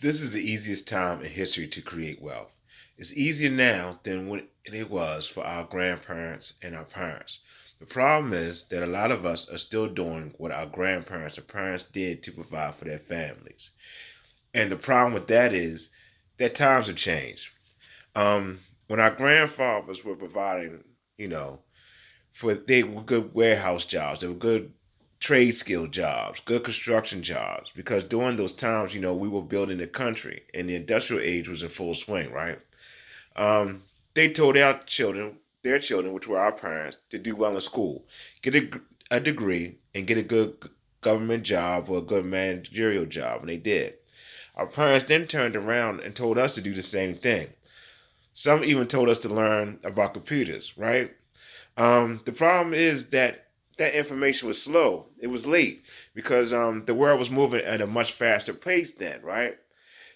This is the easiest time in history to create wealth. It's easier now than when it was for our grandparents and our parents. The problem is that a lot of us are still doing what our grandparents or parents did to provide for their families. And the problem with that is that times have changed. When our grandfathers were providing, they were good warehouse jobs. They were good trade skill jobs, good construction jobs. Because during those times, we were building the country, and the industrial age was in full swing, right? Um, they told their children, which were our parents, to do well in school, get a degree, and get a good government job or a good managerial job, and they did. Our parents then turned around and told us to do the same thing. Some even told us to learn about computers, right? The problem is that that information was slow. It was late because the world was moving at a much faster pace then, right?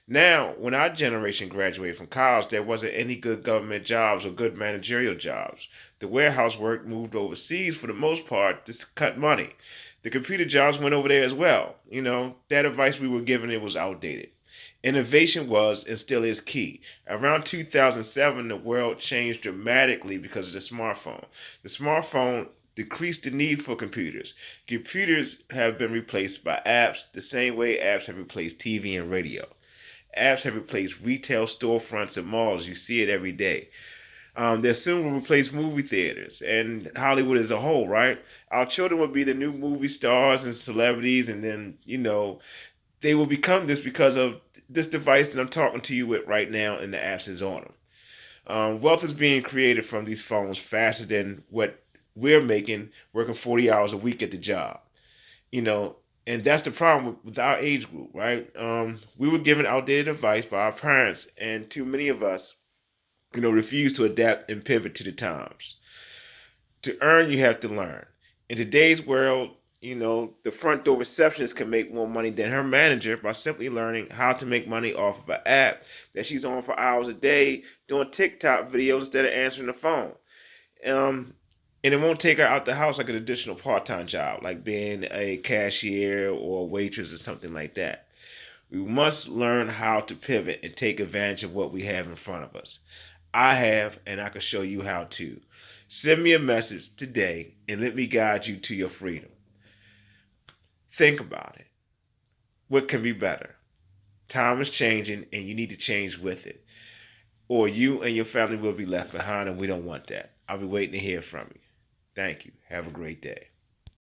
Now, when our generation graduated from college, there wasn't any good government jobs or good managerial jobs. The warehouse work moved overseas for the most part to cut money. The computer jobs went over there as well. That advice we were given, it was outdated. Innovation was and still is key. Around 2007, the world changed dramatically because of the smartphone. The smartphone decreased the need for computers. Computers have been replaced by apps the same way apps have replaced TV and radio. Apps have replaced retail storefronts and malls. You see it every day. They soon will replace movie theaters and Hollywood as a whole, right? Our children will be the new movie stars and celebrities, and then, they will become this because of this device that I'm talking to you with right now and the apps is on them. Wealth is being created from these phones faster than what we're making working 40 hours a week at the job. You know, and that's the problem with our age group, right? We were given outdated advice by our parents, and too many of us, refuse to adapt and pivot to the times. To earn, you have to learn. In today's world, the front door receptionist can make more money than her manager by simply learning how to make money off of an app that she's on for hours a day doing TikTok videos instead of answering the phone. Um, and it won't take her out the house like an additional part-time job, like being a cashier or a waitress or something like that. We must learn how to pivot and take advantage of what we have in front of us. I have, and I can show you how to. Send me a message today and let me guide you to your freedom. Think about it. What can be better? Time is changing and you need to change with it. Or you and your family will be left behind, and we don't want that. I'll be waiting to hear from you. Thank you. Have a great day.